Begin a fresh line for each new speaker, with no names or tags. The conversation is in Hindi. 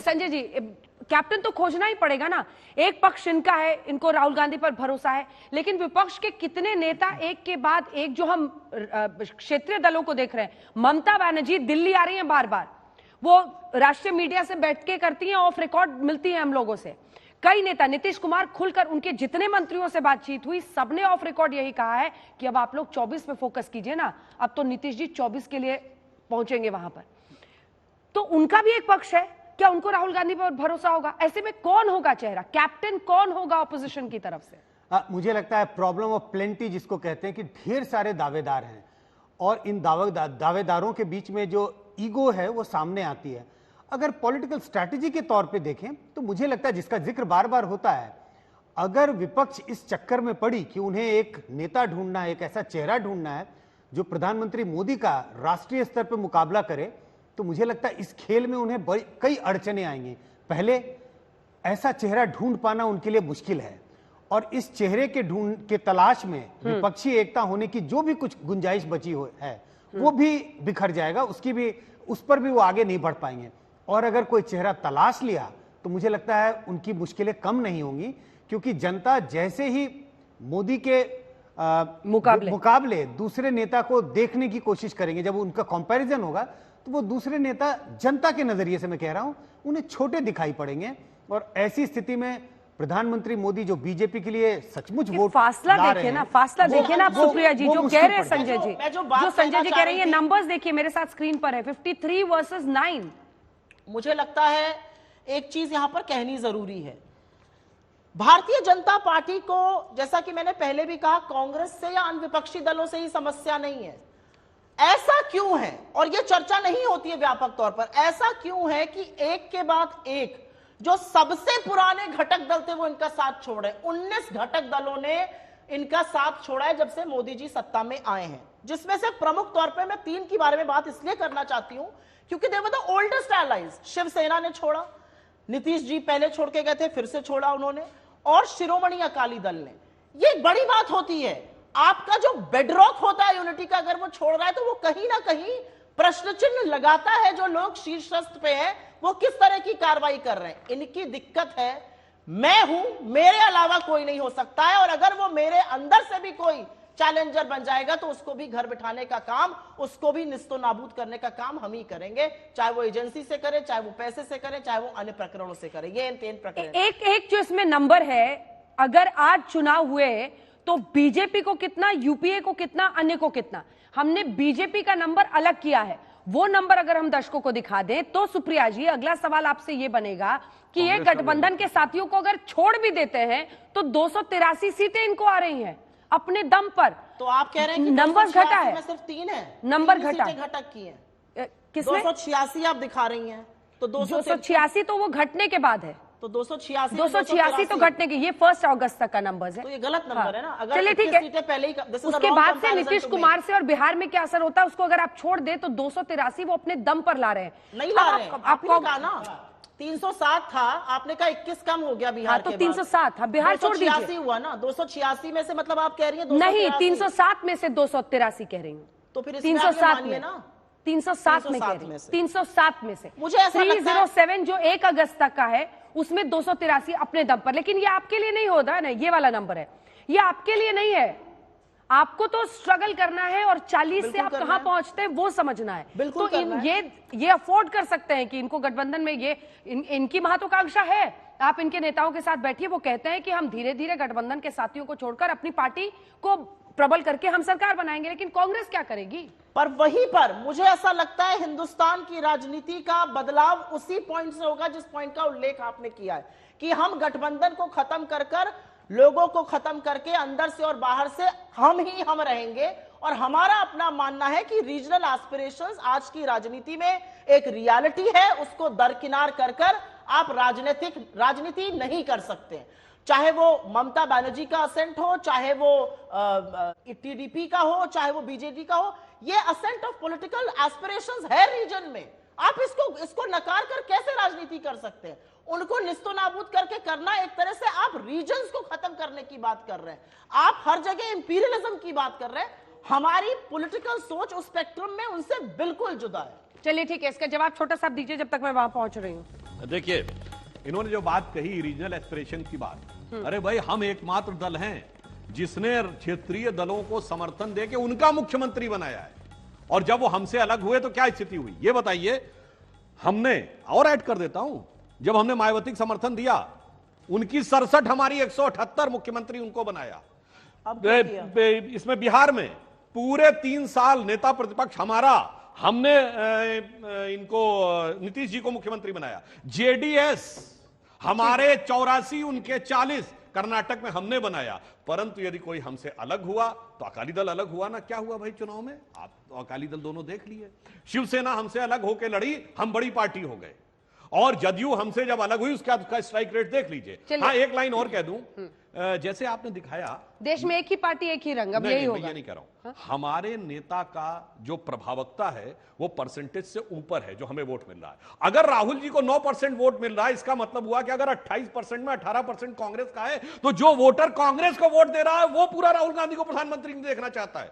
संजय जी, कैप्टन तो खोजना ही पड़ेगा ना। एक पक्ष इनका है, इनको राहुल गांधी पर भरोसा है, लेकिन विपक्ष के कितने नेता एक के बाद एक, जो हम क्षेत्रीय दलों को देख रहे हैं, ममता बनर्जी दिल्ली आ रही हैं बार बार, वो राष्ट्रीय मीडिया से बैठ के करती हैं, ऑफ रिकॉर्ड मिलती है हम लोगों से। कई नेता, नीतीश कुमार खुलकर, उनके जितने मंत्रियों से बातचीत हुई सबने ऑफ रिकॉर्ड यही कहा है कि अब आप लोग 24 पे फोकस कीजिए ना। अब तो नीतीश जी 24 के लिए पहुंचेंगे वहां पर, तो उनका भी एक पक्ष है। क्या उनको राहुल गांधी पर भरोसा होगा? ऐसे में कौन होगा चेहरा, कैप्टन कौन होगा ऑपोजिशन की तरफ से?
मुझे लगता है प्रॉब्लम ऑफ प्लेंटी जिसको कहते हैं, कि ढेर सारे दावेदार हैं और इन दावेदारों के बीच में जो ईगो है वो सामने आती है। अगर पॉलिटिकल स्ट्रैटेजी के तौर पे देखें तो मुझे लगता है, जिसका जिक्र बार बार होता है, अगर विपक्ष इस चक्कर में पड़ी कि उन्हें एक नेता ढूंढना है, एक ऐसा चेहरा ढूंढना है जो प्रधानमंत्री मोदी का राष्ट्रीय स्तर पर मुकाबला करे, तो मुझे लगता है इस खेल में उन्हें कई अड़चने आएंगी। पहले, ऐसा चेहरा ढूंढ पाना उनके लिए मुश्किल है, और इस चेहरे के तलाश में विपक्षी एकता होने की जो भी कुछ गुंजाइश बची है वो भी बिखर जाएगा, उस पर भी वो आगे नहीं बढ़ पाएंगे। और अगर कोई चेहरा तलाश लिया तो मुझे लगता है उनकी मुश्किलें कम नहीं होंगी, क्योंकि जनता जैसे ही मोदी के मुकाबले दूसरे नेता को देखने की कोशिश करेंगे, जब उनका कंपैरिजन होगा तो वो दूसरे नेता, जनता के नजरिए से मैं कह रहा हूं, उन्हें छोटे दिखाई पड़ेंगे। और ऐसी स्थिति में प्रधानमंत्री मोदी जो बीजेपी के लिए सचमुच वोट
फासला देखिए ना, फासला देखिए ना सुप्रिया जी, जो कह रहे हैं संजय जी, जो संजय जी कह रहे हैं, ये नंबर्स देखिए मेरे साथ स्क्रीन पर है, 53 वर्सेस 9।
मुझे लगता है एक चीज यहां पर कहनी जरूरी है, भारतीय जनता पार्टी को, जैसा कि मैंने पहले भी कहा, कांग्रेस से या अन्य विपक्षी दलों से ही समस्या नहीं है। ऐसा क्यों है, और यह चर्चा नहीं होती है व्यापक तौर पर, ऐसा क्यों है कि एक के बाद एक जो सबसे पुराने घटक दल थे वो इनका साथ छोड़ रहे? 19 घटक दलों ने इनका साथ छोड़ा है जब से मोदी जी सत्ता में आए हैं, जिसमें से प्रमुख तौर पे मैं 3 के बारे में बात इसलिए करना चाहती हूं क्योंकि they were the oldest allies. Shiv Sena ने छोड़ा, नीतीश जी पहले छोड़ के गए थे, फिर से छोड़ा उन्होंने, और शिरोमणि अकाली दल ने। ये एक बड़ी बात होती है, आपका जो बेडरॉक होता है यूनिटी का, अगर वो छोड़ रहा है तो वो कहीं ना कहीं प्रश्न चिन्ह लगाता है जो लोग शीर्षस्थ पे हैं वो किस तरह की कार्रवाई कर रहे हैं। इनकी दिक्कत है, मैं हूं, मेरे अलावा कोई नहीं हो सकता है, और अगर वो मेरे अंदर से भी कोई चैलेंजर बन जाएगा तो उसको भी घर बिठाने का काम, उसको भी निस्तो नाबूद करने का काम हम ही करेंगे, चाहे वो एजेंसी से करे, चाहे वो पैसे से करे, चाहे वो अन्य प्रकरणों से करे। ये इन 3 प्रकरण।
एक जो इसमें नंबर है, अगर आज चुनाव हुए तो बीजेपी को कितना, यूपीए को कितना, अन्य को कितना, हमने बीजेपी का नंबर अलग किया है। वो नंबर अगर हम दर्शकों को दिखा दें तो सुप्रिया जी, अगला सवाल आपसे ये बनेगा कि ये गठबंधन के साथियों को अगर छोड़ भी देते हैं तो 283 सीटें इनको आ रही हैं अपने दम पर।
तो आप कह रहे हैं कि
नंबर घटा है,
सिर्फ 3 है,
नंबर घटा,
घटक की है।
किसमें
286 आप दिखा रही हैं, तो
286 तो वो घटने के बाद है,
तो 286
तो घटने के, ये 1 अगस्त तक का नंबर है,
तो ये गलत नंबर है ना। अगर
चलिए ठीक है,
पहले ही
उसके बाद से नीतीश कुमार से और बिहार में क्या असर होता है उसको अगर आप छोड़ दे तो 283 वो अपने दम पर ला रहे हैं।
नहीं ला रहे हैं, आपको कहा ना 307 था, आपने कहा 21 कम हो गया बिहार के बाद,
तो 307 बिहार छोड़ दीजिए,
286 हुआ ना। 286 में से मतलब आप कह रही हैं
नहीं, 307 में से 283 कह रही हूँ,
तो फिर
307 में
ना,
307 में कह रही, 307 में से
मुझे ऐसा लगता है
307 जो 1 अगस्त तक का है उसमें 283 अपने दम पर। लेकिन ये आपके लिए नहीं होता है ना, ये वाला नंबर है, ये आपके लिए नहीं है। आपको तो स्ट्रगल करना है और 40 से आप कहां पहुंचते हैं वो समझना है। तो ये अफोर्ड कर सकते हैं कि इनको गठबंधन में ये इनकी महत्वाकांक्षा है। आप इनके नेताओं के साथ बैठिए, वो कहते हैं कि हम धीरे धीरे गठबंधन के साथियों को छोड़कर अपनी पार्टी को प्रबल करके हम सरकार बनाएंगे। लेकिन कांग्रेस क्या करेगी?
पर वहीं पर मुझे ऐसा लगता है हिंदुस्तान की राजनीति का बदलाव उसी पॉइंट से होगा जिस पॉइंट का उल्लेख आपने किया है कि हम गठबंधन को खत्म कर लोगों को खत्म करके अंदर से और बाहर से हम रहेंगे। और हमारा अपना मानना है कि रीजनल एस्पिरेशंस आज की राजनीति में एक रियलिटी है, उसको दरकिनार कर आप राजनीति नहीं कर सकते। चाहे वो ममता बनर्जी का असेंट हो, चाहे वो टीडीपी का हो, चाहे वो बीजेपी का हो, ये असेंट ऑफ पॉलिटिकल एस्पिरेशंस है रीजन में। आप इसको नकार कर कैसे राजनीति कर सकते हैं? उनको निस्तो नाबूद करके करना, एक तरह से आप रीजन्स को खत्म करने की बात कर रहे हैं, आप हर जगह इंपीरियलिज्म की बात कर रहे हैं। हमारी पॉलिटिकल सोच उस स्पेक्ट्रम में उनसे बिल्कुल जुदा है।
चलिए ठीक है, इसका जवाब छोटा सा दीजिए जब तक मैं वहां पहुंच रही हूं।
देखिए, इन्होंने जो बात कही रीजनल एस्पिरेशन की बात, अरे भाई हम एकमात्र दल हैं जिसने क्षेत्रीय दलों को समर्थन देके उनका मुख्यमंत्री बनाया है, और जब वो हमसे अलग हुए तो क्या स्थिति हुई ये बताइए। हमने और ऐड कर देता हूं, जब हमने मायावती को समर्थन दिया, उनकी 67 हमारी 178 मुख्यमंत्री उनको बनाया।
अब क्या किया?
इसमें बिहार में पूरे 3 साल नेता प्रतिपक्ष हमारा, हमने इनको नीतीश जी को मुख्यमंत्री बनाया। जेडीएस हमारे 84, उनके 40, कर्नाटक में हमने बनाया। परंतु यदि कोई हमसे अलग हुआ तो अकाली दल अलग हुआ ना। क्या हुआ भाई चुनाव में? आप तो अकाली दल दोनों देख लिए। शिवसेना हमसे अलग होकर लड़ी, हम बड़ी पार्टी हो गए। और जदयू हमसे जब अलग हुई उसके बाद उसका स्ट्राइक रेट देख लीजिए। हाँ, एक लाइन और कह दूं, जैसे आपने दिखाया
देश में एक ही पार्टी एक ही रंग, अब यही होगा।
मैं ये नहीं कह रहा हूं। हमारे नेता का जो प्रभावकता है वो परसेंटेज से ऊपर है जो हमें वोट मिल रहा है। अगर राहुल जी को 9% वोट मिल रहा है, इसका मतलब हुआ कि अगर 28% में 18% कांग्रेस का है, तो जो वोटर कांग्रेस को वोट दे रहा है वो पूरा राहुल गांधी को प्रधानमंत्री देखना चाहता है।